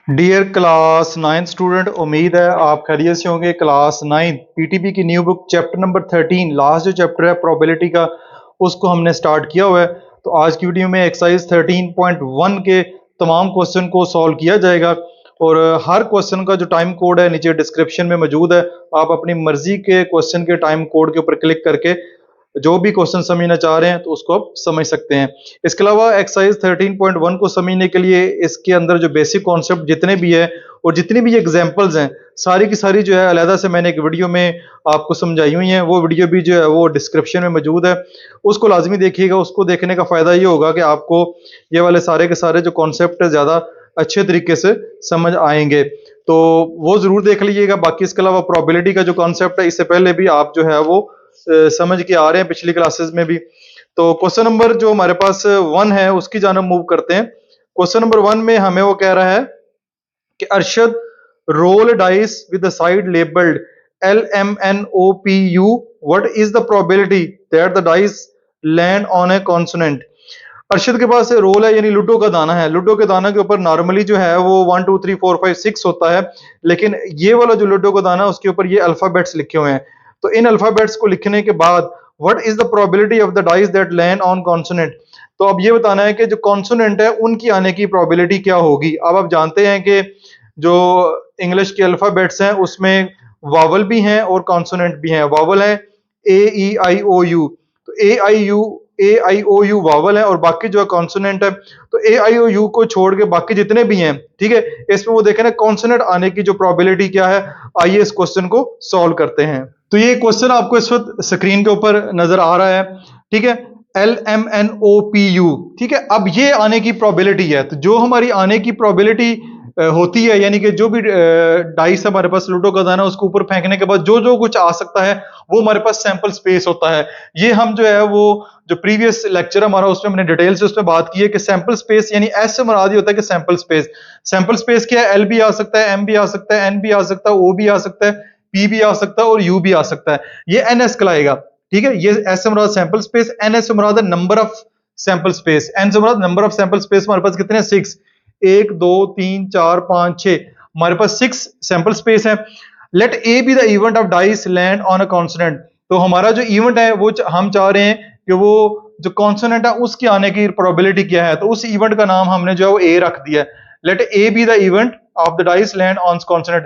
Dear class 9th student, उम्मीद है आप खैरियत से होंगे। क्लास 9 पीटीपी की new book chapter number 13 last जो चैप्टर है प्रोबेबिलिटी का, उसको हमने स्टार्ट किया हुआ है। तो आज की वीडियो में एक्सरसाइज 13.1 के तमाम क्वेश्चन को सॉल्व किया जाएगा और हर क्वेश्चन का जो टाइम कोड है नीचे डिस्क्रिप्शन में मौजूद है। आप अपनी मर्जी के क्वेश्चन के टाइम कोड के ऊपर क्लिक करके जो भी क्वेश्चन समझना चाह रहे हैं तो उसको आप समझ सकते हैं। इसके अलावा एक्सरसाइज 13.1 को समझने के लिए इसके अंदर जो बेसिक कॉन्सेप्ट जितने भी है और जितनी भी एग्जांपल्स हैं सारी की सारी जो है अलहदा से मैंने एक वीडियो में आपको समझाई हुई हैं। वो वीडियो भी जो है वो डिस्क्रिप्शन में मौजूद है, उसको लाजमी देखिएगा। उसको देखने का फ़ायदा ये होगा कि आपको ये वाले सारे के सारे जो कॉन्सेप्ट है ज़्यादा अच्छे तरीके से समझ आएंगे, तो वो ज़रूर देख लीजिएगा। बाकी इसके अलावा प्रोबेबिलिटी का जो कॉन्सेप्ट है इससे पहले भी आप जो है वो समझ के आ रहे हैं पिछली क्लासेस में भी। तो क्वेश्चन नंबर जो हमारे पास 1 है उसकी जानब मूव करते हैं। क्वेश्चन नंबर 1 में हमें वो कह रहा है कि Arshad roll dice with the side labelled LMNOPU, what is the probability that the dice land on a consonant. Arshad के पास रोल है यानी लूडो का दाना है। लूडो के दाना के ऊपर नॉर्मली जो है वो 1 2 3 4 5 6 होता है, लेकिन ये वाला जो लूडो का दाना है उसके ऊपर ये अल्फाबेट्स लिखे हुए हैं। तो इन अल्फाबेट्स को लिखने के बाद what is the probability of the dice that land on consonant, तो अब ये बताना है कि जो कॉन्सोनेंट है उनकी आने की प्रोबेबिलिटी क्या होगी। अब आप जानते हैं कि जो इंग्लिश के अल्फाबेट्स हैं उसमें वावल भी हैं और कॉन्सोनेंट भी हैं। वावल है AEIOU, तो AIOU वावल है और बाकी जो है कॉन्सोनेंट है। तो AIOU को छोड़ के बाकी जितने भी हैं, ठीक है, इसमें वो देखें ना कॉन्सोनेंट आने की जो प्रोबेबिलिटी क्या है। आइए इस क्वेश्चन को सॉल्व करते हैं। तो ये क्वेश्चन आपको इस वक्त स्क्रीन के ऊपर नजर आ रहा है, ठीक है, LMNOPU, ठीक है। अब ये आने की प्रोबेबिलिटी है, तो जो हमारी आने की प्रोबेबिलिटी होती है यानी कि जो भी डाइस हमारे पास लूडो का दाना उसको ऊपर फेंकने के बाद जो जो कुछ आ सकता है वो हमारे पास सैंपल स्पेस होता है। ये हम जो है वो जो प्रीवियस लेक्चर हमारा उसमें हमने डिटेल से उसमें बात की है कि सैंपल स्पेस यानी एस से मुराद ही होता है कि सैंपल स्पेस। सैंपल स्पेस क्या है? एल भी आ सकता है, एम भी आ सकता है, एन भी आ सकता है, ओ भी आ सकता है, पी भी आ सकता है और यू भी आ सकता है। ये एन एस कहलाएगा, ठीक है। ये एस से मुराद सैंपल स्पेस, एन एस से मुराद है number of sample space, N से मुराद नंबर ऑफ सैंपल स्पेस। हमारे पास कितने हैं? 6, 1 2 3 4 5 6, हमारे पास 6 सैंपल स्पेस है। Let A be the event of dice land on a consonant, तो हमारा जो इवेंट है वो हम चाह रहे हैं कि वो जो कॉन्सोनेंट है उसकी आने की प्रोबेबिलिटी क्या है। तो उस इवेंट का नाम हमने जो है वो ए रख दिया है। Let A be the event of the dice land on consonant.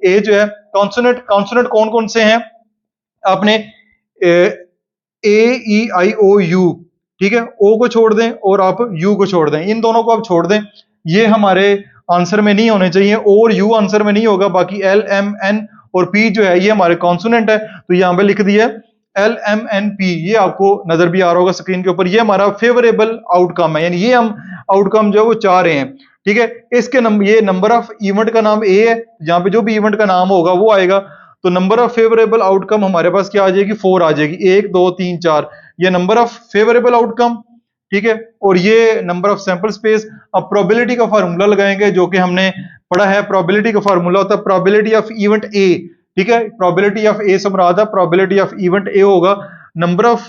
A जो है कॉन्सोनेंट, कॉन्सोनेंट कौन कौन से हैं? आपने AEIOU, ठीक है, ओ को छोड़ दें और आप यू को छोड़ दें, इन दोनों को आप छोड़ दें। ये हमारे आंसर में नहीं होने चाहिए, ओ और यू आंसर में नहीं होगा। बाकी एल एम एन और पी जो है ये हमारे कॉन्सोनेंट है, तो यहां पे लिख दिया LMNP। ये आपको नजर भी आ रहा होगा स्क्रीन के ऊपर। ये हमारा फेवरेबल आउटकम है, यानी ये हम आउटकम जो है वो चाह रहे हैं, ठीक है। इसके नंबर, ये नंबर ऑफ इवेंट का नाम ए है, जहां पे जो भी इवेंट का नाम होगा वो आएगा। तो नंबर ऑफ फेवरेबल आउटकम हमारे पास क्या आ जाएगी? 4 आ जाएगी। 1 2 3 4, ये नंबर ऑफ फेवरेबल आउटकम, ठीक है। और ये नंबर ऑफ सैंपल स्पेस। अब प्रोबेबिलिटी का फार्मूला लगाएंगे जो कि हमने पढ़ा है। प्रोबेबिलिटी का फार्मूला होता है प्रोबेबिलिटी ऑफ इवेंट ए, ठीक है। प्रोबेबिलिटी ऑफ ए से मुराद है प्रोबेबिलिटी ऑफ इवेंट ए होगा number of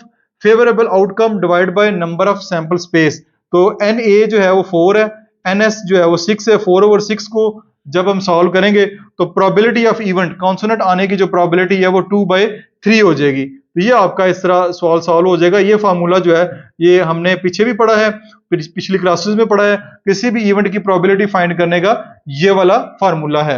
favourable outcome divide by number of sample space. तो एन ए जो है वो 4 है, एन एस जो है वो 6 है। 4 ओवर 6 को जब हम सॉल्व करेंगे तो प्रोबेबिलिटी ऑफ इवेंट कॉन्सोनेंट आने की जो प्रोबेबिलिटी है वो 2/3 हो जाएगी। तो ये आपका इस तरह सवाल सॉल्व हो जाएगा। ये फार्मूला जो है ये हमने पीछे भी पढ़ा है, पिछली क्लासेस में पढ़ा है। किसी भी इवेंट की प्रोबेबिलिटी फाइंड करने का ये वाला फार्मूला है।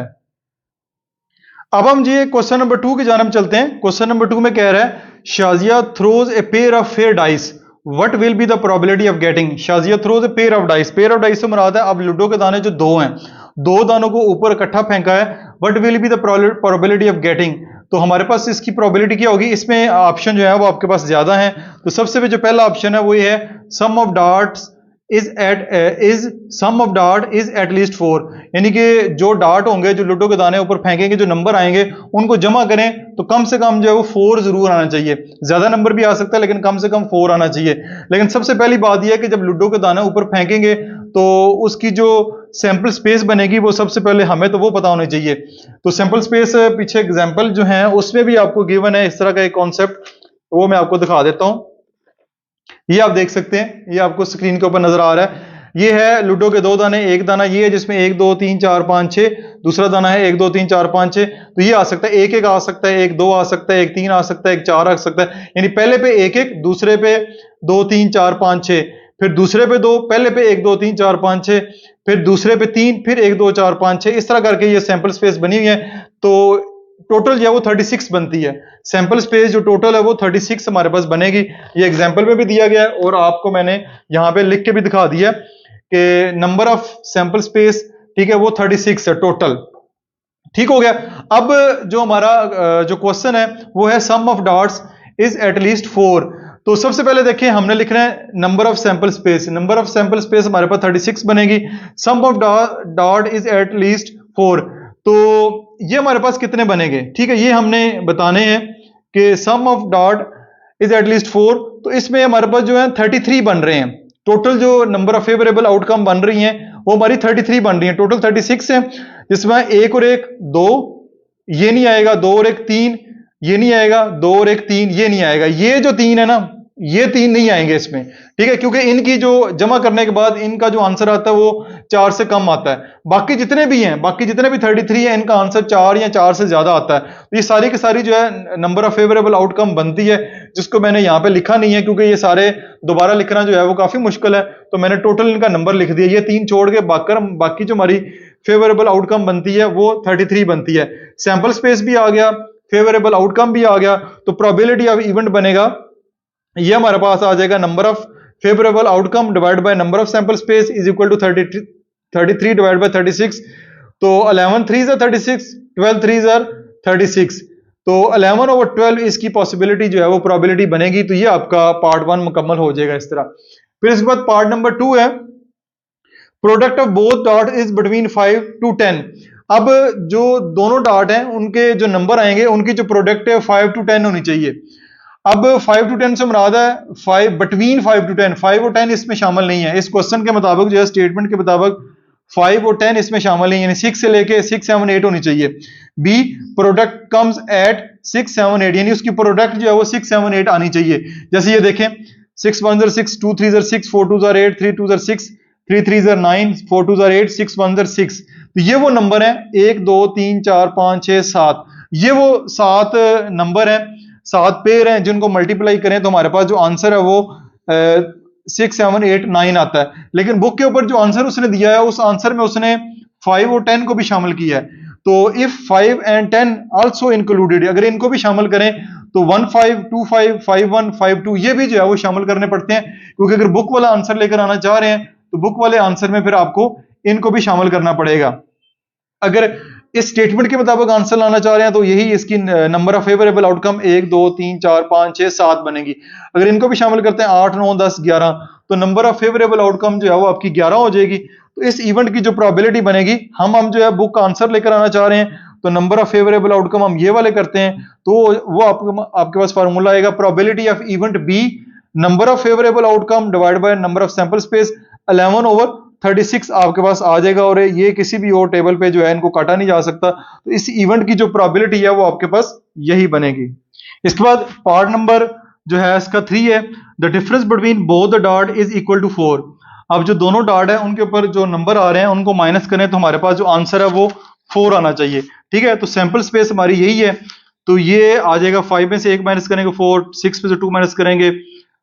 अब हम जी क्वेश्चन नंबर 2 की जानब चलते हैं। क्वेश्चन नंबर 2 में कह रहा है Shazia throws a pair of fair dice, what will be the probability of getting. Shazia throws a pair of dice, pair of dice से मुराद है अब लूडो के दाने जो दो हैं, दो दानों को ऊपर इकट्ठा फेंका है। What will be the probability of getting, तो हमारे पास इसकी प्रोबेबिलिटी क्या होगी। इसमें ऑप्शन जो है वो आपके पास ज्यादा है। तो सबसे जो पहला ऑप्शन है वो ये है sum of darts sum of dart is at least 4, यानी कि जो डार्ट होंगे जो लूडो के दाने ऊपर फेंकेंगे, जो नंबर आएंगे उनको जमा करें तो कम से कम जो है वो 4 जरूर आना चाहिए। ज्यादा नंबर भी आ सकता है लेकिन कम से कम 4 आना चाहिए। लेकिन सबसे पहली बात यह है कि जब लूडो के दाने ऊपर फेंकेंगे तो उसकी जो सैंपल स्पेस बनेगी वो सबसे पहले हमें तो वो पता होनी चाहिए। तो सैंपल स्पेस पीछे एग्जांपल जो है उसमें भी आपको गिवन है इस तरह का एक कॉन्सेप्ट, वो मैं आपको दिखा देता हूं। ये आप देख सकते हैं, ये आपको स्क्रीन के ऊपर नजर आ रहा है। ये है लूडो के 2 दाने, एक दाना ये है जिसमें 1 2 3 4 5 6, दूसरा दाना है 1 2 3 4 5 6। तो ये आ सकता है 1 1 आ सकता है, 1 2 आ सकता है, 1 3 आ सकता है, 1 4 आ सकता है। यानी पहले पे 1 1, दूसरे पे 2 3 4 5 6, फिर दूसरे पे 2, पहले पे 1 2 3 4 5 6, फिर दूसरे पे 3, फिर 1 2 4 5 6। इस तरह करके ये सैंपल स्पेस बनी हुई है। तो टोटल जो है वो 36 बनती है। सैंपल स्पेस जो टोटल है वो 36 हमारे पास बनेगी। ये एग्जांपल में भी दिया गया है और आपको मैंने यहाँ पे लिख के भी दिखा दिया कि नंबर ऑफ सैंपल स्पेस, ठीक है, वो 36 है टोटल। ठीक हो गया। अब जो हमारा जो क्वेश्चन है वो है sum of dots is at least 4। तो सबसे पहले देखिए हमने लिखना है number of sample space. Number of sample space हमारे पास 36 बनेगी। सम ऑफ डॉट इज एटलीस्ट 4। तो ये हमारे पास कितने बनेंगे, ठीक है, ये हमने बताने हैं कि सम ऑफ डॉट इज एटलीस्ट 4। तो इसमें हमारे पास जो है 33 बन रहे हैं। टोटल जो नंबर ऑफ फेवरेबल आउटकम बन रही हैं वो हमारी 33 बन रही है। टोटल 36 है, जिसमें 1 और 1 2, ये नहीं आएगा, 2 और 1 3, ये नहीं आएगा, 2 और 1 3, ये नहीं आएगा। ये जो 3 है ना, ये 3 नहीं आएंगे इसमें, ठीक है, क्योंकि इनकी जो जमा करने के बाद इनका जो आंसर आता है वो 4 से कम आता है। बाकी जितने भी हैं, बाकी जितने भी 33 हैं, इनका आंसर 4 या 4 से ज्यादा आता है। तो ये सारी की सारी जो है नंबर ऑफ फेवरेबल आउटकम बनती है, जिसको मैंने यहाँ पे लिखा नहीं है क्योंकि ये सारे दोबारा लिखना जो है वो काफी मुश्किल है। तो मैंने टोटल इनका नंबर लिख दिया। ये 3 छोड़ के बाकी जो हमारी फेवरेबल आउटकम बनती है वो 33 बनती है। सैंपल स्पेस भी आ गया, फेवरेबल आउटकम भी आ गया। तो प्रोबेबिलिटी ऑफ इवेंट बनेगा, ये हमारे पास आ जाएगा number of favourable outcome divide by number of sample space is equal to 33 divide by 36। तो 11 3s are 36, 12 3s are 36। तो 11 over 12 इसकी पॉसिबिलिटी जो है वो प्रोबेबिलिटी बनेगी। तो ये आपका पार्ट 1 मुकम्मल हो जाएगा इस तरह। फिर इसके बाद पार्ट नंबर 2 है product of both dot is between 5 to 10। अब जो दोनों डॉट हैं उनके जो नंबर आएंगे उनकी जो प्रोडक्ट है 5 to 10 होनी चाहिए। अब 5 to 10 से मुराद है 5 बिटवीन 5 to 10। 5 और 10 इसमें शामिल नहीं है। इस क्वेश्चन के मुताबिक जो है, स्टेटमेंट के मुताबिक 5 और 10 इसमें शामिल नहीं है, यानी 6 से लेके 6 7 8 होनी चाहिए। बी प्रोडक्ट कम्स एट 6 7 8, यानी उसकी प्रोडक्ट जो है वो 6 7 8 आनी चाहिए। जैसे ये देखें 6 1s are 6, 2 3s are 6, 4 2s are 8, 3 2s are 6, 3 3s are 9, 4 2s are 8, 6 1s are 6। तो ये वो नंबर है 1 2 3 4 5 6 7। ये वो 7 नंबर है, 7 पेयर हैं जिनको मल्टीप्लाई करें तो हमारे पास जो आंसर है वो 6 7 8 9 आता है। लेकिन बुक के ऊपर जो आंसर उसने दिया है उस आंसर में उसने 5 और 10 को भी शामिल किया है। तो इफ 5 and 10 आल्सो इंक्लूडेड, अगर इनको भी शामिल करें तो 1 5 2 5 5 1 5 2 ये भी जो है वो शामिल करने पड़ते हैं, क्योंकि अगर बुक वाला आंसर लेकर आना चाह रहे हैं तो बुक वाले आंसर में फिर आपको इनको भी शामिल करना पड़ेगा। अगर इस स्टेटमेंट के मुताबिक आंसर लाना चाह रहे हैं तो यही इसकी नंबर ऑफ फेवरेबल आउटकम 1 2 3 4 5 6 7 बनेगी। अगर इनको भी शामिल करते हैं 8 9 10 11, तो नंबर ऑफ फेवरेबल आउटकम जो है वो आपकी 11 हो जाएगी। तो इस इवेंट की जो प्रोबेबिलिटी बनेगी, हम जो है बुक का आंसर लेकर आना चाह रहे हैं तो नंबर ऑफ फेवरेबल आउटकम हम ये वाले करते हैं, तो वो आपके पास फार्मूला आएगा probability of event B number of favourable outcome divide by number of sample space 11 over 36 आपके पास आ जाएगा। और ये किसी भी और टेबल पे जो है इनको काटा नहीं जा सकता। तो इस इवेंट की जो प्रोबेबिलिटी है वो आपके पास यही बनेगी। इसके बाद पार्ट नंबर जो है इसका 3 है the difference between both the dot is equal to 4। अब जो दोनों डॉट है उनके ऊपर जो नंबर आ रहे हैं उनको माइनस करें तो हमारे पास जो आंसर है वो 4 आना चाहिए। ठीक है, तो सैंपल स्पेस हमारी यही है। तो ये आ जाएगा 5 में से 1 माइनस करेंगे 4, 6 में से 2 माइनस करेंगे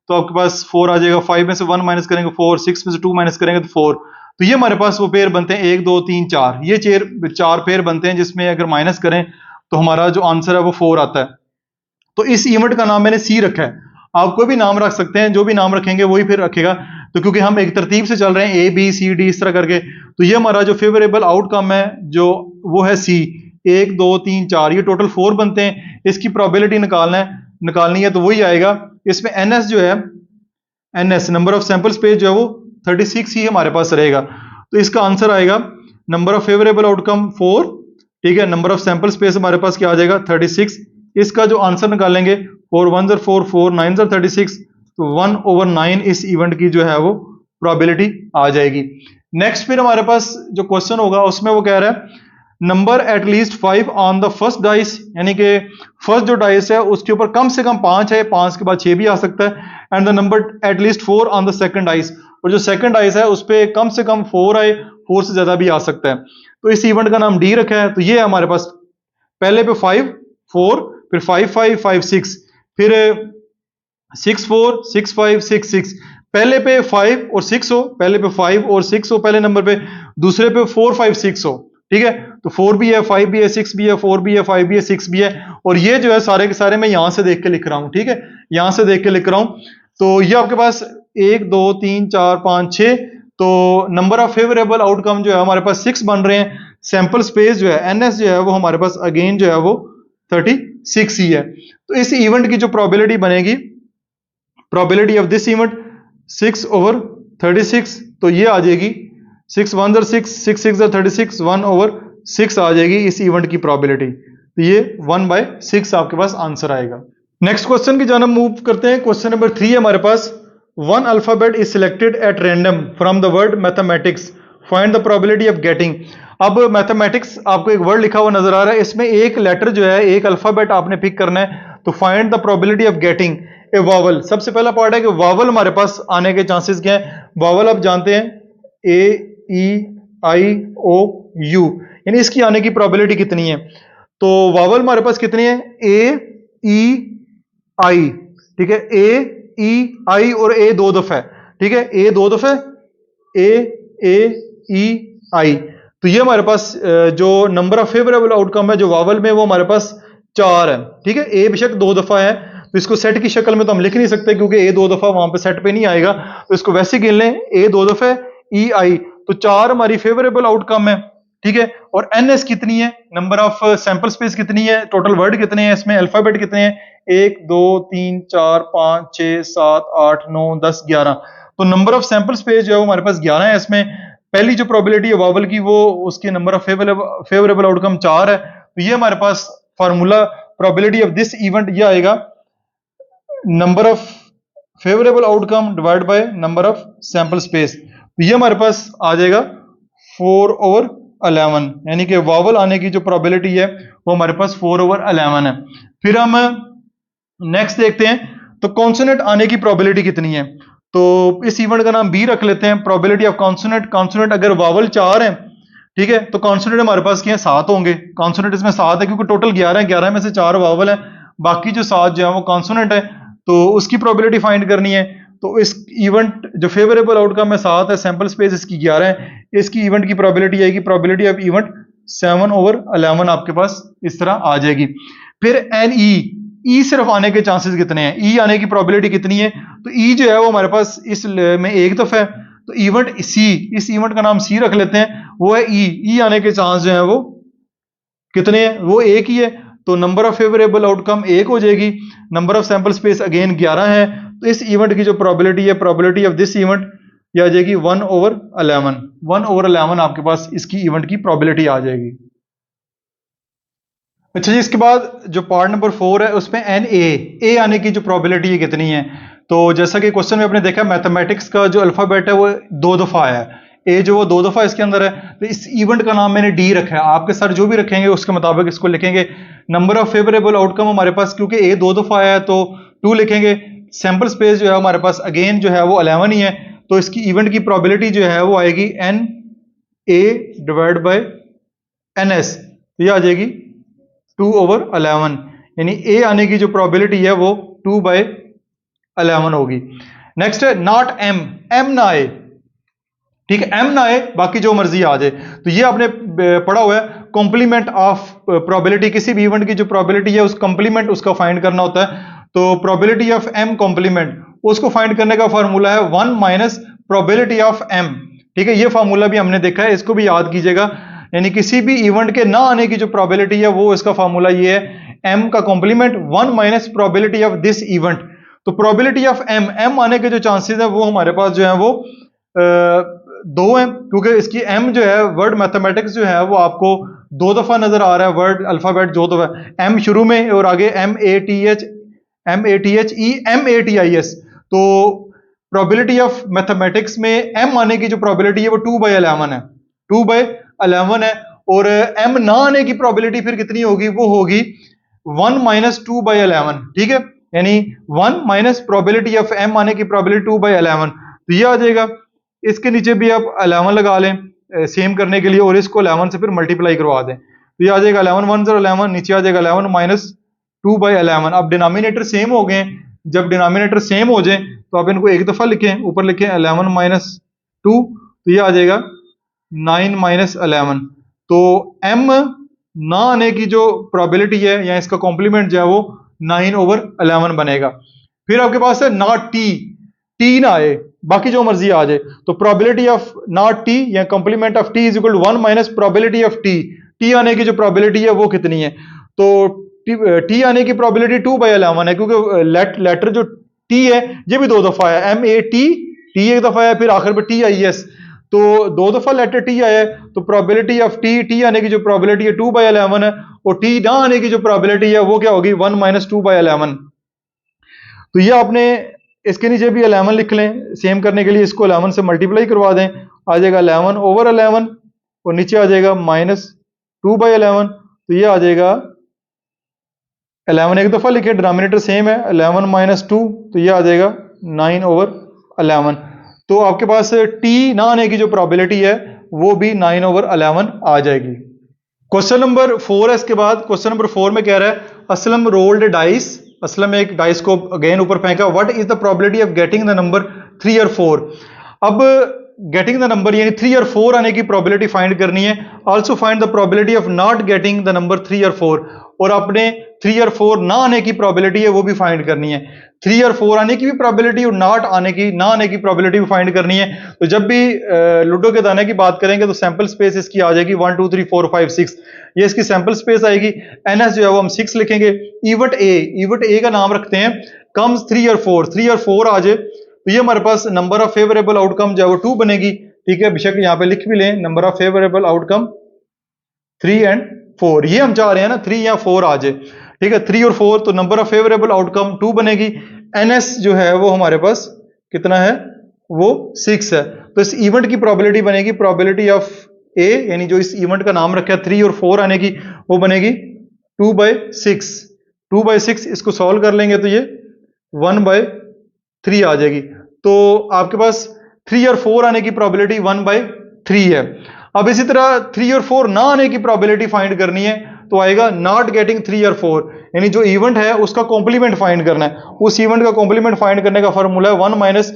तो आपके पास 4 आ जाएगा। 5 में से 1 माइनस करेंगे 4, 6 में से 2 माइनस करेंगे तो 4। तो ये हमारे पास वो पेयर बनते हैं 1 2 3 4। ये 4 पेयर बनते हैं जिसमें अगर माइनस करें तो हमारा जो आंसर है वो 4 आता है। तो इस इवेंट का नाम मैंने सी रखा है। आप कोई भी नाम रख सकते हैं, जो भी नाम रखेंगे वही फिर रखेगा। तो क्योंकि हम एक तरतीब से चल रहे हैं A B C D इस तरह करके, तो ये हमारा जो फेवरेबल आउटकम है जो वो है सी। 1 2 3 4 ये टोटल 4 बनते हैं। इसकी प्रोबेबिलिटी निकालनी है तो वही आएगा। इसमें NS जो है, NS number of sample space जो है वो 36 ही हमारे पास रहेगा। तो इसका आंसर आएगा नंबर ऑफ फेवरेबल आउटकम 4, ठीक है, नंबर ऑफ सैंपल स्पेस हमारे पास क्या आ जाएगा 36। इसका जो आंसर निकालेंगे 4 1s are 4, 4 9s are 36, तो 1 over 9 इस इवेंट की जो है वो प्रोबेबिलिटी आ जाएगी। नेक्स्ट फिर हमारे पास जो क्वेश्चन होगा उसमें वो कह रहा है number at least 5 on the first dice, यानी कि फर्स्ट जो डाइस है उसके ऊपर कम से कम 5 है, 5 के बाद 6 भी आ सकता है। And the number at least 4 on the second dice, और जो सेकंड डाइस है उस पर कम से कम 4 आए, 4 से ज्यादा भी आ सकता है। तो इस इवेंट का नाम डी रखा है। तो ये है हमारे पास पहले पे 5 4, फिर 5 5 5 6, फिर 6 4 6 5 6 6। पहले पे 5 और 6 हो, पहले पे 5 और 6 हो पहले नंबर पे, दूसरे पे 4 5 6 हो। ठीक है, तो 4 भी है, 5 भी है, 6 भी है, 4 भी है, 5 भी है, 6 भी है। और ये जो है सारे के सारे मैं यहां से देख के लिख रहा हूं। ठीक है, यहां से देख के लिख रहा हूं। तो ये आपके पास 1 2 3 4 5 6, तो नंबर ऑफ फेवरेबल आउटकम जो है हमारे पास 6 बन रहे हैं। सैंपल स्पेस जो है एनएस जो है वो हमारे पास अगेन जो है वो 36 ही है। तो इस इवेंट की जो प्रोबेबिलिटी बनेगी, प्रोबेबिलिटी ऑफ दिस इवेंट 6/36, तो ये आ जाएगी 6 1 6 6 6 36, 1/6 आ जाएगी इस इवेंट की प्रोबेबिलिटी। तो ये 1/6 आपके पास आंसर आएगा। नेक्स्ट क्वेश्चन की जानब मूव करते हैं। क्वेश्चन नंबर 3 है हमारे पास, one alphabet is selected at random from the word mathematics, find the probability of getting. अब मैथमेटिक्स आपको एक वर्ड लिखा हुआ नजर आ रहा है, इसमें एक लेटर जो है, एक अल्फाबेट आपने पिक करना है। तो find the probability of getting A vowel. सबसे पहला पार्ट है कि वावल हमारे पास आने के चांसेस क्या है। वावल आप जानते हैं ए ई आई ओ यू, यानी इसकी आने की प्रोबेबिलिटी कितनी है। तो वावल हमारे पास कितनी है, ए ई आई। ठीक है, ए ई आई और ए दो दफा है। ठीक है, ए दो दफा, ए ई आई। तो ये हमारे पास जो नंबर ऑफ फेवरेबल आउटकम है जो वावल में, वो हमारे पास 4 है। ठीक है, ए बेशक दो दफा है, तो इसको सेट की शक्ल में तो हम लिख नहीं सकते क्योंकि ए दो दफा वहां पे सेट पे नहीं आएगा, तो इसको वैसे गिन लें, ए दो दफा ई आई, तो 4 हमारी फेवरेबल आउटकम है। ठीक है, और एनएस कितनी है, नंबर ऑफ सैंपल स्पेस कितनी है, टोटल वर्ड कितने हैं, इसमें अल्फाबेट कितने हैं, 1 2 3 4 5 6 7 8 9 10 11। तो नंबर ऑफ सैंपल स्पेस जो है वो हमारे पास 11 है। इसमें पहली जो प्रोबेबिलिटी है वावल की, वो उसके नंबर ऑफ फेवरेबल आउटकम 4 है। तो ये हमारे पास formula probability of this event ये आएगा, number of favourable outcome divide by number of sample space. तो ये हमारे पास आ जाएगा 4/11, यानी कि वावल आने की जो प्रोबेबिलिटी है वो हमारे पास 4/11 है। फिर हम नेक्स्ट देखते हैं, तो कॉन्सोनेंट आने की प्रोबेबिलिटी कितनी है। तो इस इवेंट का नाम बी रख लेते हैं, प्रोबेबिलिटी ऑफ कॉन्सोनेंट। कॉन्सोनेंट अगर वावल 4 है, ठीक है, तो कॉन्सोनेंट हमारे पास क्या है, 7 होंगे। कॉन्सोनेंट इसमें 7 है क्योंकि टोटल 11 है, 11 में से 4 वावल है, बाकी जो 7 जो है वो कॉन्सोनेंट है। तो उसकी प्रोबेबिलिटी फाइंड करनी है। तो इस इवेंट जो फेवरेबल आउटकम है 7 है, सैंपल स्पेस इसकी 11 है, इसकी इवेंट की प्रोबेबिलिटी आएगी, प्रोबेबिलिटी ऑफ इवेंट 7/11 आपके पास इस तरह आ जाएगी। फिर एन ई सिर्फ आने के चांसेस कितने हैं, ई आने की प्रोबेबिलिटी कितनी है। तो ई जो है वो हमारे पास इस में एक दफा है, तो इवेंट सी, इस इवेंट का नाम सी रख लेते हैं, वो है ई आने के चांस जो है वो कितने हैं, वो एक ही है। तो नंबर ऑफ फेवरेबल आउटकम 1 हो जाएगी, number of sample space again 11 है। तो इस इवेंट की जो प्रोबेबिलिटी है, प्रोबेबिलिटी ऑफ दिस इवेंट, ये आ जाएगी 1/11। 1/11 आपके पास इसकी इवेंट की प्रोबेबिलिटी आ जाएगी। अच्छा जी, इसके बाद जो पार्ट नंबर 4 है उसमें एन ए आने की जो प्रोबेबिलिटी है कितनी है। तो जैसा कि क्वेश्चन में आपने देखा, मैथमेटिक्स का जो अल्फाबेट है वो 2 दफा आया है, ए जो वो 2 दफा इसके अंदर है। तो इस इवेंट का नाम मैंने डी रखा है, आपके सर जो भी रखेंगे उसके मुताबिक इसको लिखेंगे। नंबर ऑफ फेवरेबल आउटकम हमारे पास, क्योंकि ए 2 दफा आया है तो 2 लिखेंगे। सैंपल स्पेस जो है हमारे पास अगेन जो है वो 11 ही है, तो इसकी इवेंट की प्रोबेबिलिटी जो है वो आएगी N A divide by N S, तो ये आ जाएगी 2/11, यानी ए आने की जो प्रोबेबिलिटी है वो 2/11 होगी। नेक्स्ट है नॉट एम, एम ना आए, ठीक है, एम ना आए, बाकी जो मर्जी आ जाए। तो ये आपने पढ़ा हुआ है, कॉम्प्लीमेंट ऑफ प्रोबेबिलिटी, किसी भी इवेंट की जो प्रोबेबिलिटी है उस कॉम्प्लीमेंट उसका फाइंड करना होता है। तो प्रोबेबिलिटी ऑफ एम कॉम्प्लीमेंट, उसको फाइंड करने का फार्मूला है 1 माइनस प्रोबेबिलिटी ऑफ एम। ठीक है, ये फार्मूला भी हमने देखा है, इसको भी याद कीजिएगा। यानी किसी भी इवेंट के ना आने की जो प्रोबेबिलिटी है वो इसका फार्मूला ये है, एम का complement 1 minus probability of this event. तो प्रोबेबिलिटी ऑफ एम आने के जो चांसेस है वो हमारे पास जो है वो 2 है, क्योंकि इसकी एम जो है, वर्ड मैथमेटिक्स जो है वो आपको 2 दफा नजर आ रहा है, वर्ड अल्फाबेट 2 दफा, एम शुरू में और आगे MATHEMATIS। तो प्रोबेबिलिटी ऑफ मैथमेटिक्स में एम आने की जो प्रोबेबिलिटी है वो 2/11 है, 2/11 है। और एम ना आने की प्रोबेबिलिटी फिर कितनी होगी, वो होगी 1 माइनस 2/11। ठीक है, यानी 1 माइनस प्रोबेबिलिटी ऑफ एम आने की प्रोबेबिलिटी 2/11, तो ये आ जाएगा। इसके नीचे भी आप 11 लगा लें सेम करने के लिए, और इसको 11 से फिर मल्टीप्लाई करवा दें, तो ये आ जाएगा 11 1 0 11, नीचे आ जाएगा 11 माइनस 2/11। अब डिनोमिनेटर सेम हो गए, जब डिनोमिनेटर सेम हो जाए तो आप इनको एक दफा लिखें, ऊपर लिखें 11 माइनस 2, तो ये आ जाएगा 9 माइनस 11। तो m ना आने की जो प्रोबेबिलिटी है या इसका कॉम्प्लीमेंट जो है वो 9/11 बनेगा। फिर आपके पास है नॉट टी ना आए, बाकी जो मर्जी आ जाए, तो प्रोबेबिलिटी ऑफ नॉट टी या complement of T is equal to 1 minus probability of T आने की जो प्रोबेबिलिटी है वो कितनी है, तो टी आने की प्रोबेबिलिटी 2/11 है, क्योंकि लेटर जो टी है ये भी दो दफा है, टी एक दफा है, फिर आखिर में TIS, तो दो दफा लेटर टी आया है, तो प्रोबेबिलिटी ऑफ टी आने की जो प्रोबेबिलिटी है 2/11 है, और टी ना आने की जो प्रोबेबिलिटी है वो क्या होगी 1 माइनस 2/11। तो ये आपने इसके नीचे भी 11 लिख लें, सेम करने के लिए इसको 11 से मल्टीप्लाई करवा दें, आ जाएगा 11/11, और नीचे आ जाएगा माइनस 2/11, तो ये आ जाएगा 11 एक दफा लिखे, डिनोमिनेटर सेम है, 11 माइनस 2, तो ये आ जाएगा 9/11। तो आपके पास टी ना आने की जो प्रोबेबिलिटी है वो भी 9/11 आ जाएगी। क्वेश्चन नंबर 4 है इसके बाद। क्वेश्चन नंबर 4 में कह रहा है असलम रोल्ड डाइस, असलम एक डाइस को अगेन ऊपर फेंका, what is the probability of getting the number 3 और 4। अब गेटिंग द नंबर यानी 3 और 4 आने की प्रोबेबिलिटी फाइंड करनी है, also find the probability of not getting the number 3 और 4, और आपने 3 और 4 ना आने की प्रोबेबिलिटी है वो भी फाइंड करनी है। 3 और 4 आने की भी प्रोबेबिलिटी और ना आने की प्रोबेबिलिटी भी फाइंड करनी है। तो जब भी लूडो के दाने की बात करेंगे तो सैंपल स्पेस इसकी आ जाएगी 1 2 3 4 5 6, ये इसकी सैंपल स्पेस आएगी। NS जो है वो हम 6 लिखेंगे। इवेंट ए का नाम रखते हैं, कम्स 3 और 4 आ जाए तो ये हमारे पास नंबर ऑफ फेवरेबल आउटकम जो है वो 2 बनेगी। ठीक है, बेशक यहाँ पे लिख भी लें number of favourable outcome 3 and 4, ये हम चाह रहे हैं ना 3 या 4 आ जाए। ठीक है, 3 और 4, तो नंबर ऑफ फेवरेबल आउटकम 2 बनेगी। NS जो है वो हमारे पास कितना है, वो 6 है। तो इस इवेंट की प्रोबेबिलिटी बनेगी, प्रोबेबिलिटी ऑफ ए यानी जो इस इवेंट का नाम रखा है 3 और 4 आने की, वो बनेगी 2/6। 2/6 इसको सॉल्व कर लेंगे तो ये 1/3 आ जाएगी। तो आपके पास 3 और 4 आने की प्रोबेबिलिटी 1/3 है। अब इसी तरह 3 और 4 ना आने की प्रोबेबिलिटी फाइंड करनी है, तो आएगा नॉट गेटिंग 3 और 4, यानी जो इवेंट है उसका कॉम्प्लीमेंट फाइंड करना है। उस इवेंट का कॉम्प्लीमेंट फाइंड करने का फॉर्मूला है 1 माइनस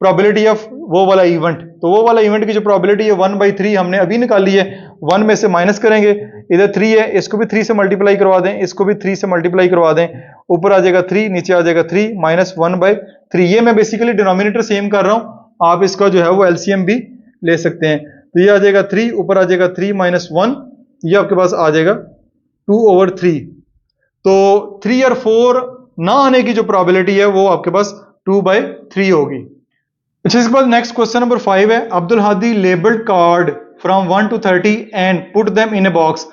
प्रोबेबिलिटी ऑफ वो वाला इवेंट। तो वो वाला इवेंट की जो प्रोबेबिलिटी है 1/3 हमने अभी निकाली है, 1 में से माइनस करेंगे, इधर 3 है, इसको भी 3 से मल्टीप्लाई करवा दें, इसको भी 3 से मल्टीप्लाई करवा दें, ऊपर आ जाएगा 3, नीचे आ जाएगा 3 माइनस 1/3। ये मैं बेसिकली डिनोमिनेटर सेम कर रहा हूं, आप इसका जो है वो LCM भी ले सकते हैं। तो ये आ जाएगा 3, ऊपर आ जाएगा 3 माइनस 1, ये आपके पास आ जाएगा 2/3। तो 3 और 4 ना आने की जो प्रोबेबिलिटी है वो आपके पास 2/3 होगी। अच्छा, इसके बाद नेक्स्ट क्वेश्चन नंबर 5 है, Abdul Hadi labelled card from 1 to 30 and put them in a box.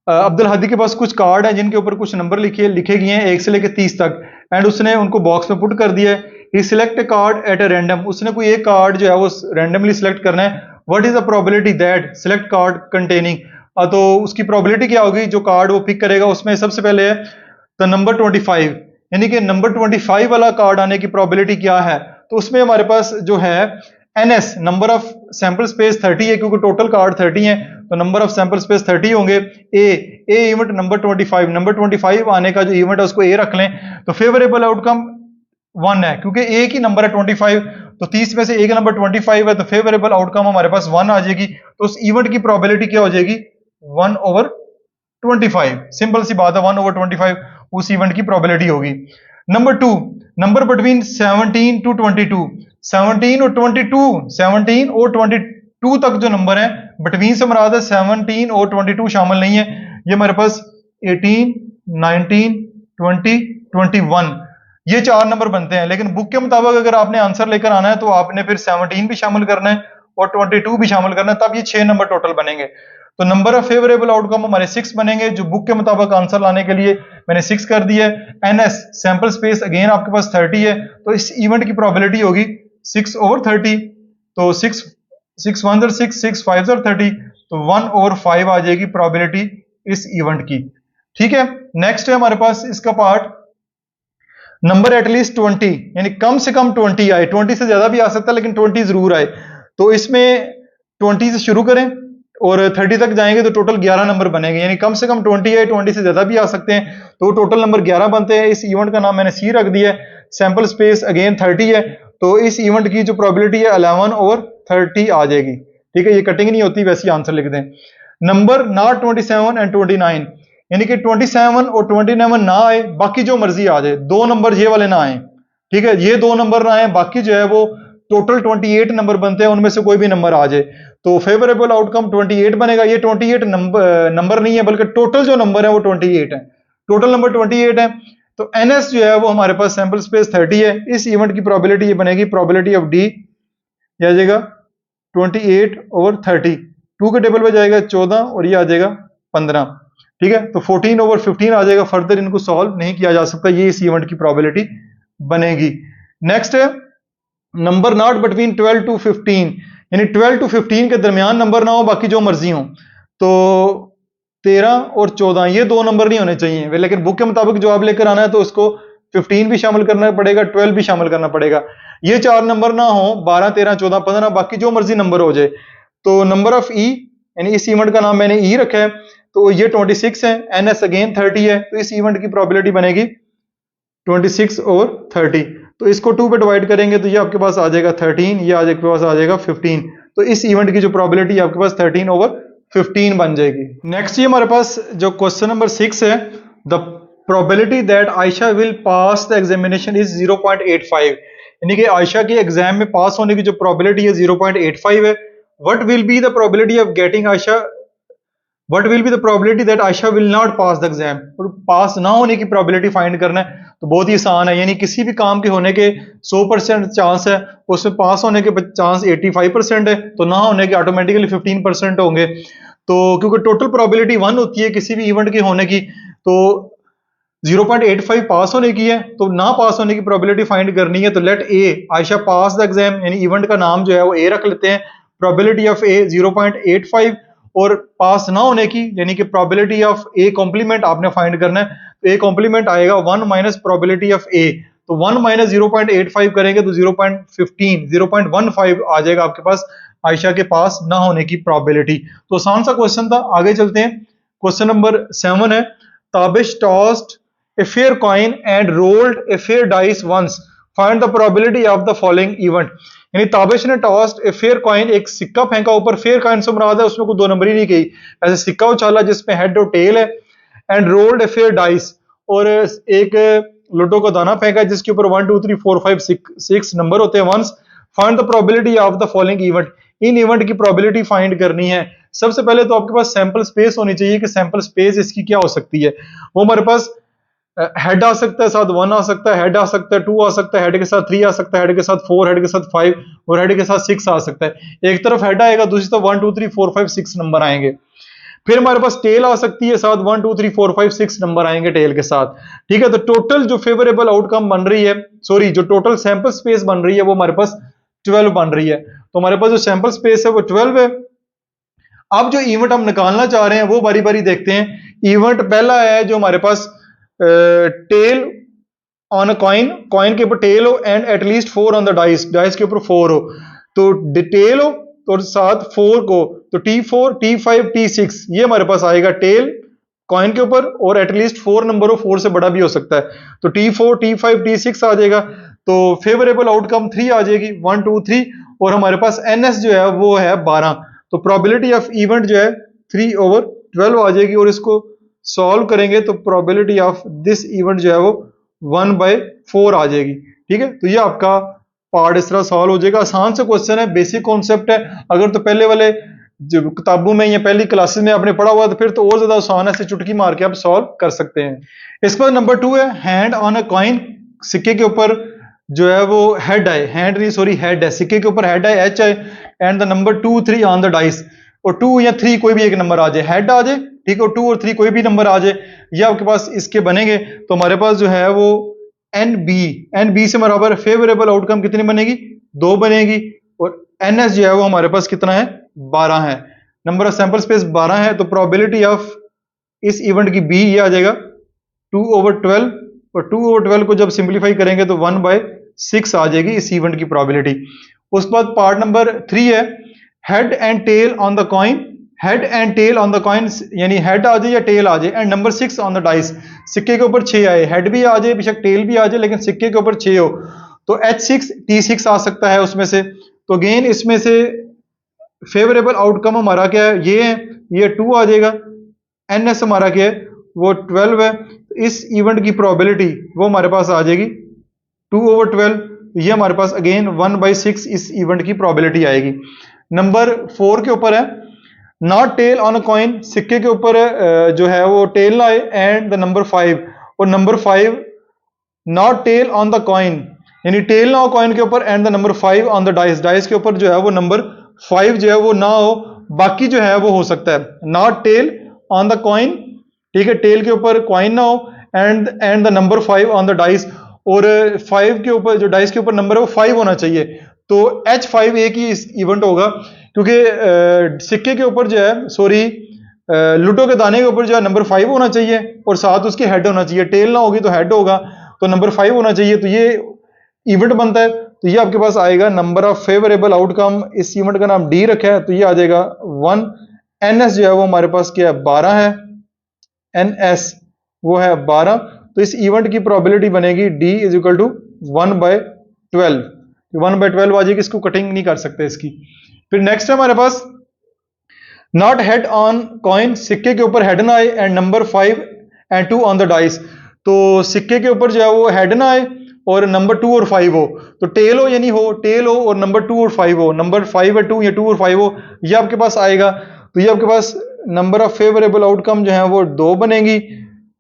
Abdul Hadi के पास कुछ कार्ड हैं जिनके ऊपर कुछ नंबर लिखे गए हैं 1 से लेकर 30 तक, एंड उसने उनको बॉक्स में पुट कर दिया है। He select a card at a random, उसने कोई एक कार्ड जो है वो रैंडमली सिलेक्ट करना है। What is the probability that select card containing, तो उसकी प्रोबेबिलिटी क्या होगी, जो कार्ड वो पिक करेगा उसमें सबसे पहले है द नंबर 25, यानी कि नंबर 25 वाला कार्ड आने की प्रोबेबिलिटी क्या है। तो उसमें हमारे पास जो है NS number of sample space 30 है, क्योंकि टोटल कार्ड 30 है, तो नंबर ऑफ सैंपल स्पेस 30 होंगे। ए इवेंट नंबर 25 आने का जो इवेंट है उसको ए रख लें, तो फेवरेबल आउटकम 1 है, क्योंकि ए की नंबर है 25, तो 30 में से ए का नंबर 25 है, तो फेवरेबल आउटकम हमारे पास 1 आ जाएगी। तो उस इवेंट की प्रोबेबिलिटी क्या हो जाएगी 1/25, सिंपल सी बात है, 1/25 उस इवेंट की प्रोबेबिलिटी होगी। नंबर 2, नंबर बिटवीन 17 to 22, 17 और 22 तक जो नंबर है, बिटवीन से मुराद है 17 और 22 शामिल नहीं है, ये हमारे पास 18 19 20 21 ये 4 नंबर बनते हैं। लेकिन बुक के मुताबिक अगर आपने आंसर लेकर आना है तो आपने फिर 17 भी शामिल करना है और 22 भी शामिल करना है, तब ये 6 नंबर टोटल बनेंगे। तो नंबर ऑफ फेवरेबल आउटकम हमारे 6 बनेंगे, जो बुक के मुताबिक आंसर लाने के लिए मैंने 6 कर दिया है। NS सैंपल स्पेस अगेन आपके पास 30 है, तो इस इवेंट की प्रोबेबिलिटी होगी 6/30, तो 6 1 6 6 5 30, तो 1/5 आ जाएगी प्रोबेबिलिटी इस इवेंट की। ठीक है, नेक्स्ट है हमारे पास इसका पार्ट नंबर एटलीस्ट 20, यानी कम से कम 20 आए, 20 से ज्यादा भी आ सकता है लेकिन 20 जरूर आए। तो इसमें 20 से शुरू करें और 30 तक जाएंगे तो टोटल 11 नंबर बनेंगे, यानी कम से कम 20 है, 20 से ज्यादा भी आ सकते हैं, तो टोटल नंबर 11 बनते हैं। इस इवेंट का नाम मैंने सी रख दिया है। सैंपल स्पेस अगेन 30 है, तो इस इवेंट की जो प्रोबेबिलिटी है 11 और 30 आ जाएगी। ठीक है, ये कटिंग नहीं होती, वैसे ही आंसर लिख दें। नंबर नॉट 27 एंड 29, यानी कि 27 और 29 ना आए, बाकी जो मर्जी आ जाए, दो नंबर ये वाले ना आए। ठीक है, ये दो नंबर ना आए, बाकी जो है वो टोटल 28 नंबर बनते हैं, उनमें से कोई भी नंबर आ जाए तो फेवरेबल आउटकम 28 बनेगा। ये 28 नंबर नहीं है, बल्कि टोटल जो नंबर है वो 28 है, टोटल नंबर 28 है। तो एनएस जो है वो हमारे पास सैंपल स्पेस 30 है। इस इवेंट की प्रोबेबिलिटी ये बनेगी, प्रोबेबिलिटी ऑफ डी ये आ जाएगा 28 ओवर 30, 2 के टेबल पे जाएगा 14 और ये आ जाएगा 15। ठीक है, तो 14 ओवर 15 आ जाएगा, फर्दर इनको सॉल्व नहीं किया जा सकता, ये इस इवेंट की प्रोबेबिलिटी बनेगी। नेक्स्ट है नंबर नॉट बिटवीन 12 टू 15, यानी 12 टू 15 के दरमियान नंबर ना हो, बाकी जो मर्जी हो। तो 13 और 14 ये दो नंबर नहीं होने चाहिए, लेकिन बुक के मुताबिक जो आप लेकर आना है तो उसको 15 भी शामिल करना पड़ेगा, 12 भी शामिल करना पड़ेगा। ये चार नंबर ना हो, 12 13 14 15, बाकी जो मर्जी नंबर हो जाए। तो नंबर ऑफ ई, यानी इस इवेंट का नाम मैंने ई रखा है, तो ये 26 है, एनएस अगेन 30 है, तो इस इवेंट की प्रोबेबिलिटी बनेगी 26 और 30। तो इसको 2 पे डिवाइड करेंगे तो ये आपके पास आ जाएगा 13, ये आपके पास आ जाएगा 15। तो इस इवेंट की जो प्रोबेबिलिटी आपके पास 13 ओवर 15 बन जाएगी। नेक्स्ट ये हमारे पास जो क्वेश्चन नंबर 6 है, the probability that Ayesha will pass the examination is 0.85, यानी कि आयशा के एग्जाम में पास होने की जो प्रोबेबिलिटी है 0.85 है। What will be the probability of getting Ayesha, what will be the probability that Ayesha will not pass the exam, और पास ना होने की प्रोबेबिलिटी फाइंड करना है। तो बहुत ही आसान है, यानी किसी भी काम के होने के 100% चांस है, उसमें पास होने के चांस 85% है, तो ना होने के ऑटोमेटिकली 15% होंगे। तो क्योंकि टोटल प्रोबेबिलिटी 1 होती है किसी भी इवेंट के होने की, तो 0.85 पास होने की है, तो ना पास होने की प्रोबेबिलिटी फाइंड करनी है। तो let A Ayesha pass the exam, यानी इवेंट का नाम जो है वो ए रख लेते हैं, प्रोबेबिलिटी ऑफ ए 0.85, और पास ना होने की यानी कि प्रोबेबिलिटी ऑफ ए कॉम्प्लीमेंट आपने फाइंड करना है। तो ए कॉम्प्लीमेंट आएगा 1 माइनस प्रोबेबिलिटी ऑफ ए, तो 1 माइनस 0.85 करेंगे तो 0.15 आ जाएगा आपके पास आयशा के पास ना होने की प्रोबेबिलिटी। तो आसान सा क्वेश्चन था, आगे चलते हैं। क्वेश्चन नंबर 7 है, Tabish tossed a fair coin and rolled a fair dice once, find the probability of the following event, यानी ताबिश ने टॉस्ड ए फेयर कॉइन, एक सिक्का फेंका ऊपर, फेयर कॉइन से मुराद है उसमें कोई दो नंबर ही नहीं गई, ऐसे सिक्का उछाला जिसमें हेड और टेल है, and rolled a fair dice, और एक लूडो का दाना फेंका जिसके ऊपर 1 2 3 4 5 6 नंबर होते हैं once, find the probability of the following event, इन इवेंट की प्रोबेबिलिटी फाइंड करनी है। सबसे पहले तो आपके पास सैंपल स्पेस होनी चाहिए कि सैंपल स्पेस इसकी क्या हो सकती है। वो हमारे पास हेड आ सकता है, साथ 1 आ सकता है, हेड आ सकता है 2 आ सकता है, हेड के साथ 3 आ सकता है, हेड के साथ 4, हेड के साथ 5 और हेड के साथ 6 आ सकता है। एक तरफ हेड आएगा, दूसरी तरफ 1 2 3 4 5 6 नंबर आएंगे। फिर हमारे पास टेल आ सकती है, साथ 1 2 3 4 5 6 नंबर आएंगे टेल के साथ। ठीक है, तो टोटल जो फेवरेबल आउटकम बन रही है, सॉरी जो टोटल सैंपल स्पेस बन रही है वो हमारे पास 12 बन रही है। तो हमारे पास जो सैंपल स्पेस है वो 12 है। अब जो इवेंट हम निकालना चाह रहे हैं वो बारी बारी देखते हैं। इवेंट पहला है जो हमारे पास tail on a coin, coin के ऊपर टेल हो and at least 4 on the dice, dice के ऊपर 4 हो, तो टेल हो तो साथ 4 को, तो T4 T5 T6 ये हमारे पास आएगा टेल कॉइन के ऊपर, और एटलीस्ट 4 नंबर हो, 4 से बड़ा भी हो सकता है, तो T4 T5 T6 आ जाएगा। तो फेवरेबल आउटकम 3 आ जाएगी, 1 2 3, और हमारे पास NS जो है वो है 12, तो प्रोबेबिलिटी ऑफ इवेंट जो है 3 ओवर 12 आ जाएगी, और इसको सॉल्व करेंगे तो प्रोबेबिलिटी ऑफ दिस इवेंट जो है वो 1/4 आ जाएगी। ठीक है, तो ये आपका पार्ट इस तरह सॉल्व हो जाएगा। आसान सा क्वेश्चन है, बेसिक कॉन्सेप्ट है, अगर तो पहले वाले जो किताबों में या पहली क्लासेस में आपने पढ़ा हुआ तो फिर तो और ज्यादा आसान है, चुटकी मार के आप सॉल्व कर सकते हैं। इसके बाद नंबर 2 है, हैंड ऑन अ कॉइन, सिक्के के ऊपर जो है वो हेड है, हैंड नहीं सॉरी हेड है, सिक्के के ऊपर हेड है H है, and the number 2 3 on the dice, और 2 या 3 कोई भी एक नंबर आ जाए, हेड आ जाए, ठीक है, और 2 और 3 कोई भी नंबर आ जाए, ये आपके पास इसके बनेंगे। तो हमारे पास जो है वो NB से बराबर फेवरेबल आउटकम कितनी बनेगी, 2 बनेगी, और NS जो है वो हमारे पास कितना है, 12 है, नंबर ऑफ सैंपल स्पेस 12 है, तो प्रोबेबिलिटी ऑफ इस इवेंट की B ये आ जाएगा 2 ओवर 12, और 2 ओवर 12 को जब सिंप्लीफाई करेंगे तो 1/6 आ जाएगी इस इवेंट की प्रोबेबिलिटी। उसके बाद पार्ट नंबर 3 है head and tail on the coin, head and tail on the coin, यानी हेड आ जाए या टेल आ जाए। And number 6 on the dice, सिक्के के ऊपर 6 आए, हेड भी आ जाए बेशक टेल भी आ जाए लेकिन सिक्के के ऊपर 6 हो, तो H6 T6 आ सकता है उसमें से। तो अगेन इसमें से फेवरेबल आउटकम हमारा क्या है, ये है, ये 2 आ जाएगा। NS हमारा क्या है, वो 12 है। तो इस इवेंट की प्रोबेबिलिटी वो हमारे पास आ जाएगी 2/12। ये हमारे पास अगेन 1/6 इस इवेंट की प्रोबेबिलिटी आएगी। नंबर 4 के ऊपर है not tail on a coin, सिक्के के ऊपर जो है वो टेल ना आए। एंड द नंबर 5, और number 5 not tail on the coin, यानी टेल ना हो कॉइन के ऊपर। And the number 5 on the dice, dice के ऊपर जो है वो नंबर 5 जो है वो ना हो, बाकी जो है वो हो सकता है। Not tail on the coin, ठीक है, टेल के ऊपर कॉइन ना हो। And the number 5 on the dice, और 5 के ऊपर जो डाइस के ऊपर नंबर है वो 5 होना चाहिए। तो H5 एक ही इवेंट होगा, क्योंकि सिक्के के ऊपर जो है, सॉरी लूडो के दाने के ऊपर जो है नंबर 5 होना चाहिए और साथ उसके हेड होना चाहिए। टेल ना होगी तो हेड होगा, तो नंबर 5 होना चाहिए, तो ये इवेंट बनता है। तो ये आपके पास आएगा नंबर ऑफ फेवरेबल आउटकम, इस इवेंट का नाम D रखा है, तो ये आ जाएगा 1। NS जो है वो हमारे पास क्या है, 12 है। NS वो है 12, तो इस इवेंट की प्रोबेबिलिटी बनेगी D इज इक्वल टू 1/12। 1/12 आ जाएगी, इसको कटिंग नहीं कर सकते इसकी। फिर नेक्स्ट है हमारे पास नॉट हेड ऑन कॉइन, सिक्के के ऊपर हेड ना आए। And number 5 and 2 on the dice, तो सिक्के के ऊपर जो है वो हेड ना आए और नंबर 2 और 5 हो, तो टेल हो यानी हो, टेल हो और नंबर 2 और 5 हो, नंबर 5 है 2 या 2 और 5 हो, ये आपके पास आएगा। तो ये आपके पास नंबर ऑफ फेवरेबल आउटकम जो है वो 2 बनेगी।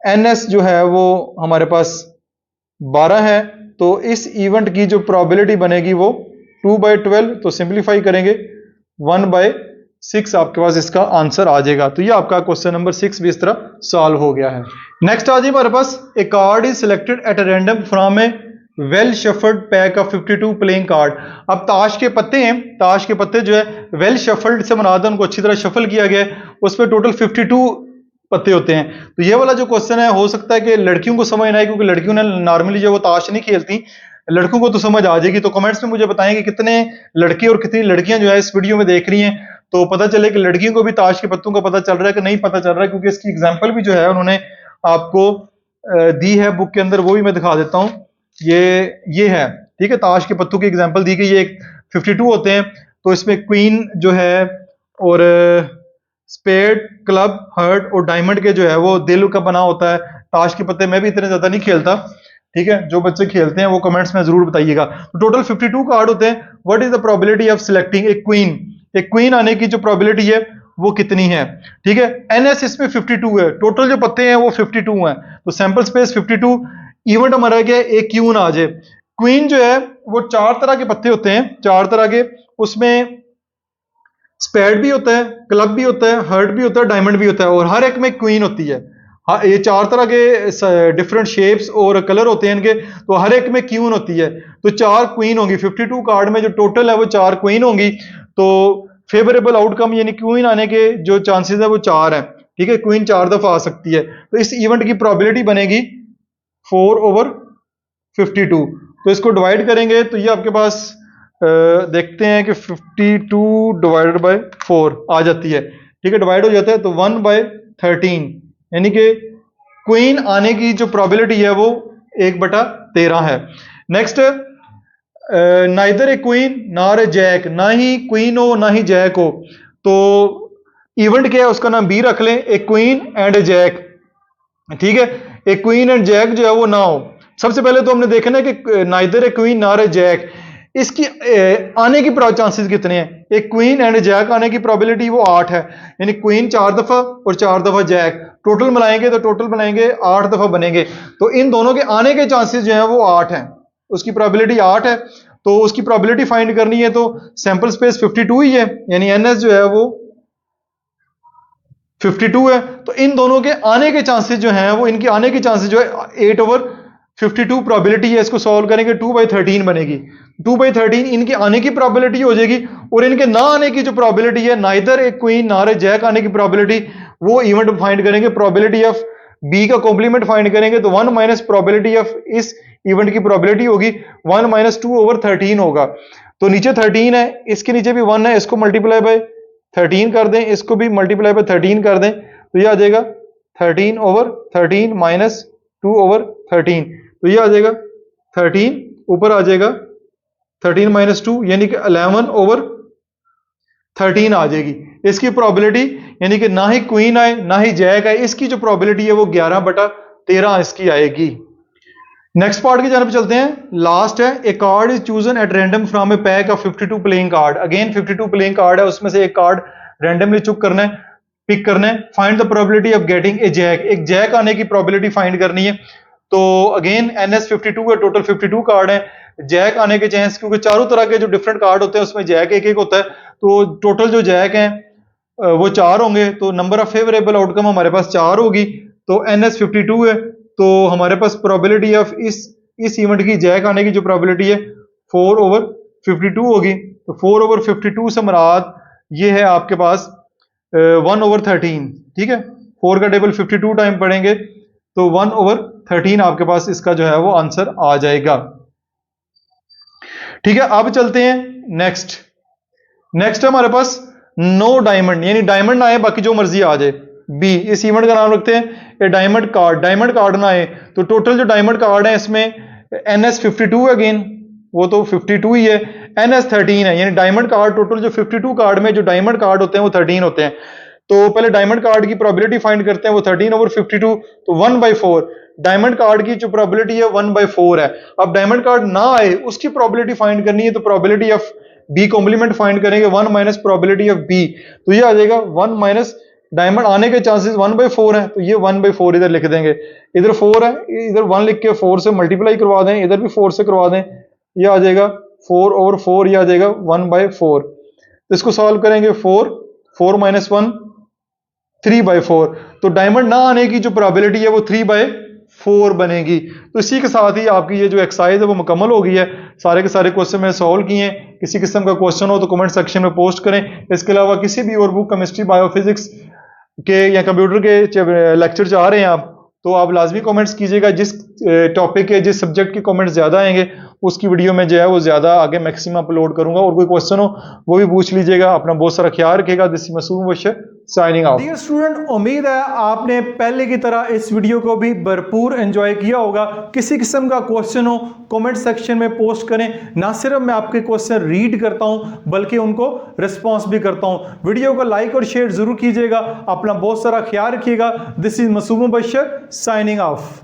NS जो है वो हमारे पास 12 है, तो इस इवेंट की जो प्रोबेबिलिटी बनेगी वो 2/12। तो सिंप्लीफाई करेंगे 1/6 आपके पास इसका आंसर आ जाएगा। तो ये आपका क्वेश्चन नंबर 6 भी इस तरह सॉल्व हो गया है। नेक्स्ट आ जाए हमारे पास a card is selected at random from a well shuffled pack of 52 playing card. अब ताश के पत्ते हैं, ताश के पत्ते जो है वेल शफल्ड से बना, उनको अच्छी तरह शफल किया गया है, उसमें टोटल 52 पत्ते होते हैं। तो ये वाला जो क्वेश्चन है हो सकता है कि लड़कियों को समझ ना आए, क्योंकि लड़कियों ने नॉर्मली जो वो ताश नहीं खेलती, लड़कों को तो समझ आ जाएगी। तो कमेंट्स में मुझे बताएं कि कितने लड़के और कितनी लड़कियां जो है इस वीडियो में देख रही हैं, तो पता चले कि लड़कियों को भी ताश के पत्तों का पता चल रहा है कि नहीं पता चल रहा है, क्योंकि इसकी एग्जाम्पल भी जो है उन्होंने आपको दी है बुक के अंदर, वो भी मैं दिखा देता हूँ। ये है, ठीक है, ताश के पत्तों की एग्जाम्पल दी गई है। 52 होते हैं, तो इसमें क्वीन जो है और स्पेड, क्लब, हर्ट और डायमंड के जो है वो दिल का बना होता है। ताश के पत्ते मैं भी इतने ज्यादा नहीं खेलता, ठीक है, जो बच्चे खेलते हैं वो कमेंट्स में जरूर बताइएगा। तो टोटल 52 कार्ड होते हैं। What is the probability of selecting A queen, एक क्वीन आने की जो प्रोबेबिलिटी है वो कितनी है, ठीक है। NS इसमें 52 है, टोटल जो पत्ते हैं वो 52 हैं, तो सैंपल स्पेस 52। इवेंट हमारा क्या है, एक क्यून आ जाए। क्वीन जो है वो 4 तरह के पत्ते होते हैं, 4 तरह के, उसमें स्पेड भी होता है, क्लब भी होता है, हर्ट भी होता है, डायमंड भी होता है, और हर एक में क्वीन होती है। हाँ, ये 4 तरह के डिफरेंट शेप्स और कलर होते हैं इनके, तो हर एक में क्वीन होती है। तो 4 क्वीन होंगी 52 कार्ड में, जो टोटल है वो 4 क्वीन होंगी। तो फेवरेबल आउटकम यानी क्वीन आने के जो चांसेस है वो 4 है, ठीक है, क्वीन 4 दफा आ सकती है। तो इस इवेंट की प्रोबेबिलिटी बनेगी 4/52। तो इसको डिवाइड करेंगे तो ये आपके पास देखते हैं कि 52 डिवाइडेड बाय 4 आ जाती है, ठीक है, डिवाइड हो जाता है, तो 1/13, यानी कि क्वीन आने की जो प्रोबेबिलिटी है वो 1/13 है। Next, neither a queen nor a jack, ना ही क्वीन हो ना ही जैक हो, तो इवेंट क्या है उसका नाम B रख लें, a queen and a jack, ठीक है, ए क्वीन एंड जैक जो है वो ना हो। सबसे पहले तो हमने देखा ना कि neither a queen nor a jack, इसकी आने की चांसेस कितने हैं, एक क्वीन एंड जैक आने की प्रोबेबिलिटी वो 8 है, यानी क्वीन 4 दफा और 4 दफा जैक, टोटल मिलाएंगे तो टोटल बनाएंगे 8 दफा बनेंगे। तो इन दोनों के आने के चांसेस जो है वो 8 हैं, उसकी प्रोबेबिलिटी 8 है। तो उसकी प्रोबेबिलिटी फाइंड करनी है, तो सैंपल स्पेस 52 ही है, यानी NS जो है वो 52 है। तो इन दोनों के आने के चांसेस जो हैं वो, इनके आने के चांसेस जो है 8/52 प्रोबेबिलिटी है। इसको सॉल्व करेंगे 2/13 बनेगी, 2/13 इनके आने की प्रोबेबिलिटी हो जाएगी, और इनके ना आने की जो प्रोबेबिलिटी है, neither a queen nor a jack आने की प्रोबेबिलिटी, वो इवेंट फाइंड करेंगे, प्रोबेबिलिटी ऑफ B का कॉम्प्लीमेंट फाइंड करेंगे, तो 1 माइनस प्रोबेबिलिटी ऑफ इस इवेंट की प्रोबेबिलिटी होगी 1 - 2/13 होगा। तो नीचे 13 है, इसके नीचे भी 1 है, इसको मल्टीप्लाई बाय 13 कर दें, इसको भी मल्टीप्लाई बाय 13 कर दें, तो ये आ जाएगा 13 ओवर 13 माइनस 2 ओवर 13, तो ये आ जाएगा 13 ऊपर आ जाएगा 13 माइनस 2 यानी कि 11 ओवर 13 आ जाएगी। इसकी प्रोबेबिलिटी यानी कि ना ही क्वीन आए ना ही जैक आए, इसकी जो प्रोबेबिलिटी है वो 11/13 इसकी आएगी। नेक्स्ट पार्ट की जानब चलते हैं, लास्ट है, a card is chosen at random from a pack of 52 playing card. Again 52 playing card है, उसमें से एक कार्ड रैंडमली चुक करना है, पिक करना है। Find the probability of getting a jack, एक जैक आने की प्रोबेबिलिटी फाइंड करनी है। तो अगेन NS52 है, टोटल 52 कार्ड है, जैक आने के चांस, क्योंकि चारों तरह के जो डिफरेंट कार्ड होते हैं उसमें जैक एक एक होता है, तो टोटल जो जैक हैं वो 4 होंगे, तो नंबर ऑफ फेवरेबल आउटकम हमारे पास 4 होगी। तो NS52 है, तो हमारे पास प्रोबेबिलिटी ऑफ इस इवेंट की जैक आने की जो प्रोबेबिलिटी है 4 ओवर 52 होगी। तो 4 ओवर 52 से मुराद ये है आपके पास 1 ओवर 13, ठीक है, 4 का टेबल 52 टाइम पढ़ेंगे तो 1 ओवर 13 आपके पास इसका जो है वो आंसर आ जाएगा। ठीक है, अब चलते हैं नेक्स्ट है हमारे पास नो डायमंड, यानी डायमंड ना आए, बाकी जो मर्जी आ जाए। बी, इस इवेंट का नाम रखते हैं ए डायमंड कार्ड ना आए, तो टोटल जो डायमंड कार्ड है इसमें NS52 है, अगेन वो तो 52 ही है, NS13 है, यानी डायमंड कार्ड टोटल जो 52 कार्ड में जो डायमंड कार्ड होते हैं वो 13 होते हैं। तो पहले डायमंड कार्ड की प्रोबेबिलिटी फाइंड करते हैं, वो 13 ओवर 52, तो 1/4 डायमंड कार्ड की जो प्रोबेबिलिटी है 1/4 है। अब डायमंड कार्ड ना आए उसकी प्रोबेबिलिटी फाइंड करनी है, तो probability of B complement find करेंगे, 1 माइनस प्रोबेबिलिटी ऑफ बी, तो ये आ जाएगा 1 माइनस डायमंड आने के चांसेस 1/4 है, तो ये 1/4 इधर लिख देंगे, इधर 4 है, इधर 1 लिख के 4 से मल्टीप्लाई करवा दें, इधर भी 4 से करवा दें, ये आ जाएगा 4 ओवर 4, ये आ जाएगा 1/4। तो इसको सॉल्व करेंगे, 4 माइनस 1 3/4, तो डायमंड ना आने की जो प्रोबेबिलिटी है वो 3/4 बनेगी। तो इसी के साथ ही आपकी ये जो एक्सरसाइज है वो मुकम्मल हो गई है। सारे के सारे क्वेश्चन मैंने सॉल्व किए हैं। किसी किस्म का क्वेश्चन हो तो कमेंट सेक्शन में पोस्ट करें। इसके अलावा किसी भी और बुक, केमिस्ट्री, बायोफिजिक्स के या कंप्यूटर के लेक्चर चाह रहे हैं आप, तो आप लाजमी कमेंट्स कीजिएगा। जिस टॉपिक के, जिस सब्जेक्ट के कमेंट्स ज़्यादा आएंगे उसकी वीडियो में जो है वो ज़्यादा आगे मैक्सिमम अपलोड करूंगा। और कोई क्वेश्चन हो वो भी पूछ लीजिएगा। अपना बहुत सारा ख्याल रखिएगा। दिस इज मासूम Mubashshir signing out. Dear student, उम्मीद है आपने पहले की तरह इस वीडियो को भी भरपूर एंजॉय किया होगा। किसी किस्म का क्वेश्चन हो कमेंट सेक्शन में पोस्ट करें। ना सिर्फ मैं आपके क्वेश्चन रीड करता हूं बल्कि उनको रिस्पॉन्स भी करता हूं। वीडियो को लाइक और शेयर जरूर कीजिएगा। अपना बहुत सारा ख्याल रखिएगा। दिस इज मासूम मुबश्शिर साइनिंग ऑफ।